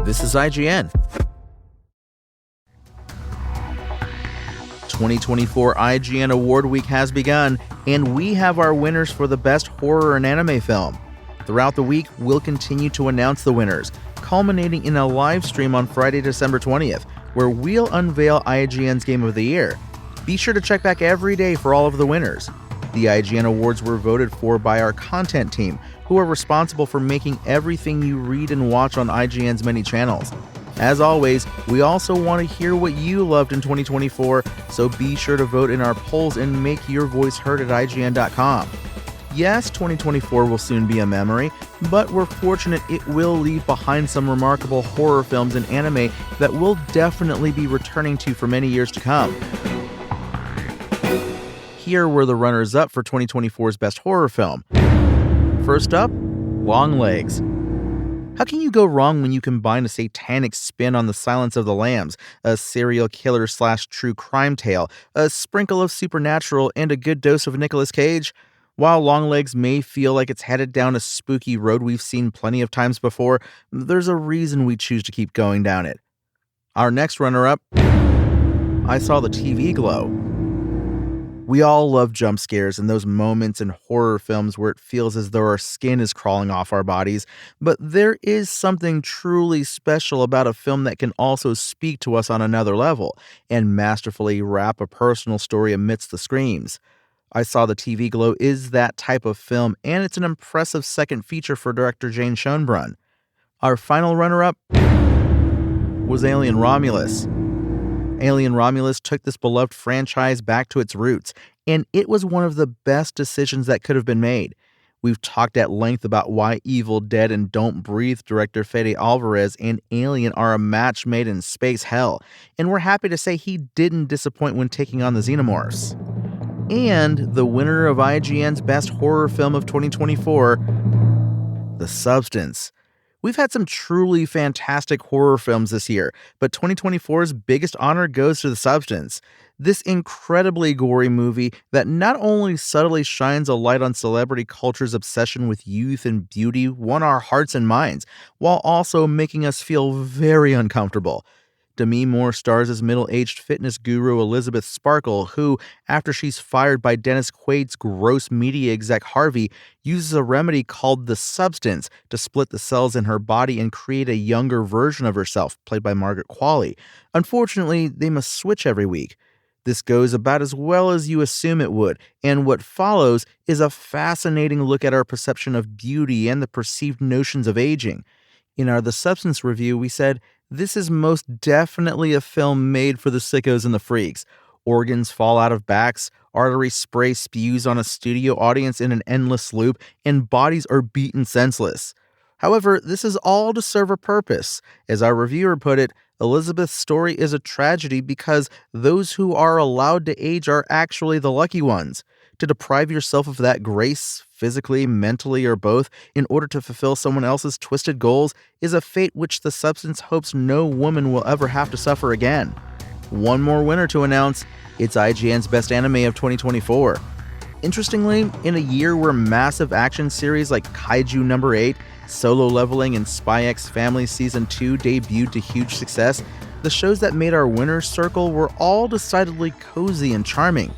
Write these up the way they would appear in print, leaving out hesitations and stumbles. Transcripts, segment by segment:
This is IGN. 2024 IGN Award Week has begun, and we have our winners for the best horror and anime film. Throughout the week, we'll continue to announce the winners, culminating in a live stream on Friday, December 20th, where we'll unveil IGN's Game of the Year. Be sure to check back every day for all of the winners. The IGN Awards were voted for by our content team, who are responsible for making everything you read and watch on IGN's many channels. As always, we also want to hear what you loved in 2024, so be sure to vote in our polls and make your voice heard at IGN.com. Yes, 2024 will soon be a memory, but we're fortunate it will leave behind some remarkable horror films and anime that we'll definitely be returning to for many years to come. Here were the runners-up for 2024's best horror film. First up, Longlegs. How can you go wrong when you combine a satanic spin on The Silence of the Lambs, a serial killer / true crime tale, a sprinkle of supernatural, and a good dose of Nicolas Cage? While Longlegs may feel like it's headed down a spooky road we've seen plenty of times before, there's a reason we choose to keep going down it. Our next runner-up, I Saw the TV Glow. We all love jump scares and those moments in horror films where it feels as though our skin is crawling off our bodies, but there is something truly special about a film that can also speak to us on another level and masterfully wrap a personal story amidst the screams. I Saw the TV Glow is that type of film, and it's an impressive second feature for director Jane Schoenbrunn. Our final runner-up was Alien Romulus. Alien Romulus took this beloved franchise back to its roots, and it was one of the best decisions that could have been made. We've talked at length about why Evil Dead and Don't Breathe director Fede Alvarez and Alien are a match made in space hell, and we're happy to say he didn't disappoint when taking on the Xenomorphs. And the winner of IGN's Best Horror Film of 2024, The Substance. We've had some truly fantastic horror films this year, but 2024's biggest honor goes to The Substance. This incredibly gory movie that not only subtly shines a light on celebrity culture's obsession with youth and beauty won our hearts and minds, while also making us feel very uncomfortable. Demi Moore stars as middle-aged fitness guru Elizabeth Sparkle, who, after she's fired by Dennis Quaid's gross media exec Harvey, uses a remedy called the Substance to split the cells in her body and create a younger version of herself, played by Margaret Qualley. Unfortunately, they must switch every week. This goes about as well as you assume it would, and what follows is a fascinating look at our perception of beauty and the perceived notions of aging. In our The Substance review, we said, this is most definitely a film made for the sickos and the freaks. Organs fall out of backs, artery spray spews on a studio audience in an endless loop, and bodies are beaten senseless. However, this is all to serve a purpose. As our reviewer put it, Elizabeth's story is a tragedy because those who are allowed to age are actually the lucky ones. To deprive yourself of that grace, physically, mentally, or both, in order to fulfill someone else's twisted goals is a fate which The Substance hopes no woman will ever have to suffer again. One more winner to announce, it's IGN's Best Anime of 2024. Interestingly, in a year where massive action series like Kaiju No. 8, Solo Leveling, and Spy X Family Season 2 debuted to huge success, the shows that made our winner's circle were all decidedly cozy and charming.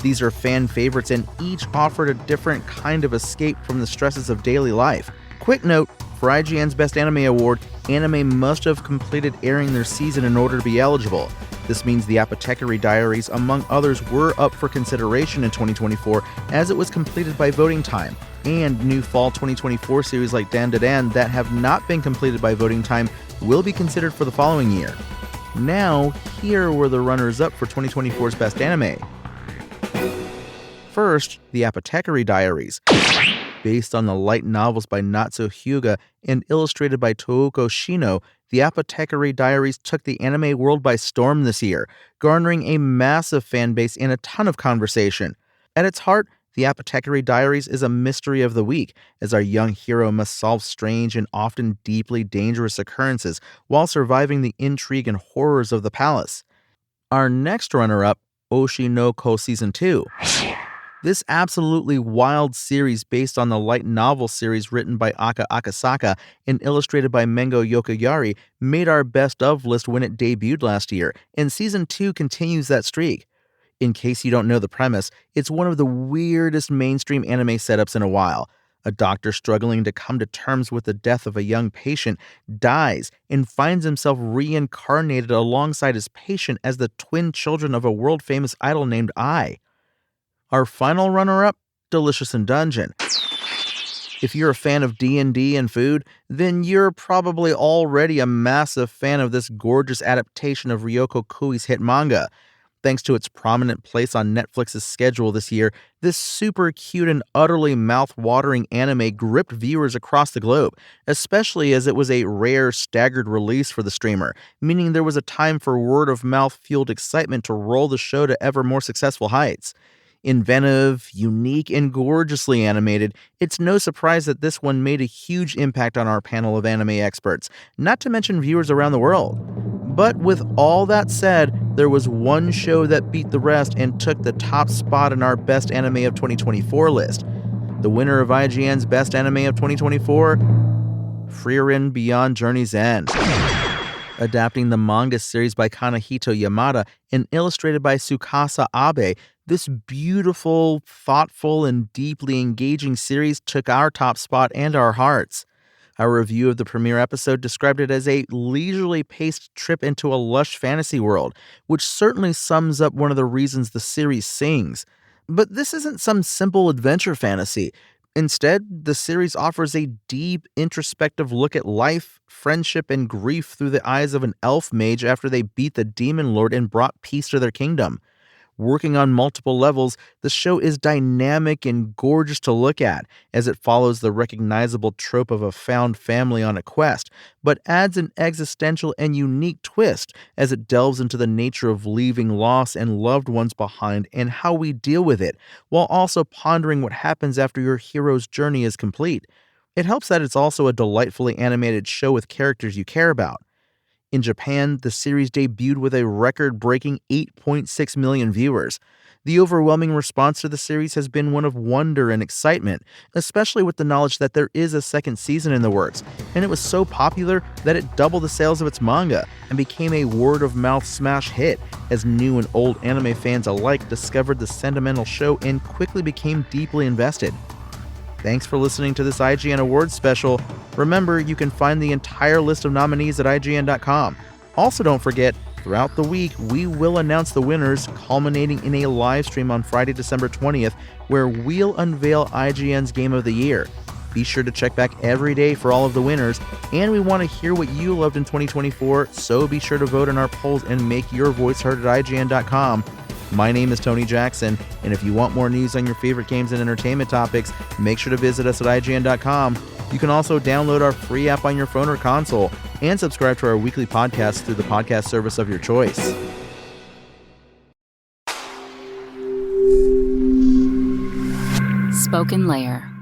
These are fan favorites and each offered a different kind of escape from the stresses of daily life. Quick note, for IGN's Best Anime Award, anime must have completed airing their season in order to be eligible. This means The Apothecary Diaries, among others, were up for consideration in 2024 as it was completed by voting time, and new fall 2024 series like Dan Da Dan that have not been completed by voting time will be considered for the following year. Now, here were the runners-up for 2024's Best Anime. First, The Apothecary Diaries. Based on the light novels by Natsuo Hyuga and illustrated by Tooko Shino, The Apothecary Diaries took the anime world by storm this year, garnering a massive fan base and a ton of conversation. At its heart, The Apothecary Diaries is a mystery of the week, as our young hero must solve strange and often deeply dangerous occurrences while surviving the intrigue and horrors of the palace. Our next runner-up, Oshi no Ko Season 2. This absolutely wild series, based on the light novel series written by Aka Akasaka and illustrated by Mengo Yokoyari, made our best of list when it debuted last year, and season 2 continues that streak. In case you don't know the premise, it's one of the weirdest mainstream anime setups in a while. A doctor struggling to come to terms with the death of a young patient dies and finds himself reincarnated alongside his patient as the twin children of a world-famous idol named Ai. Our final runner-up, Delicious in Dungeon. If you're a fan of D&D and food, then you're probably already a massive fan of this gorgeous adaptation of Ryoko Kui's hit manga. Thanks to its prominent place on Netflix's schedule this year, this super cute and utterly mouth-watering anime gripped viewers across the globe, especially as it was a rare, staggered release for the streamer, meaning there was a time for word-of-mouth fueled excitement to roll the show to ever more successful heights. Inventive, unique, and gorgeously animated, it's no surprise that this one made a huge impact on our panel of anime experts, not to mention viewers around the world. But with all that said, there was one show that beat the rest and took the top spot in our Best Anime of 2024 list. The winner of IGN's Best Anime of 2024? Frieren Beyond Journey's End. Adapting the manga series by Kanehito Yamada and illustrated by Tsukasa Abe, this beautiful, thoughtful, and deeply engaging series took our top spot and our hearts. Our review of the premiere episode described it as a leisurely paced trip into a lush fantasy world, which certainly sums up one of the reasons the series sings. But this isn't some simple adventure fantasy. Instead, the series offers a deep, introspective look at life, friendship, and grief through the eyes of an elf mage after they beat the demon lord and brought peace to their kingdom. Working on multiple levels, the show is dynamic and gorgeous to look at, as it follows the recognizable trope of a found family on a quest, but adds an existential and unique twist as it delves into the nature of leaving loss and loved ones behind and how we deal with it, while also pondering what happens after your hero's journey is complete. It helps that it's also a delightfully animated show with characters you care about. In Japan, the series debuted with a record-breaking 8.6 million viewers. The overwhelming response to the series has been one of wonder and excitement, especially with the knowledge that there is a second season in the works, and it was so popular that it doubled the sales of its manga and became a word-of-mouth smash hit as new and old anime fans alike discovered the sentimental show and quickly became deeply invested. Thanks for listening to this IGN Awards special. Remember, you can find the entire list of nominees at IGN.com. Also, don't forget, throughout the week, we will announce the winners, culminating in a live stream on Friday, December 20th, where we'll unveil IGN's Game of the Year. Be sure to check back every day for all of the winners, and we want to hear what you loved in 2024, so be sure to vote in our polls and make your voice heard at IGN.com. My name is Tony Jackson, and if you want more news on your favorite games and entertainment topics, make sure to visit us at IGN.com. You can also download our free app on your phone or console, and subscribe to our weekly podcast through the podcast service of your choice. Spoken Layer.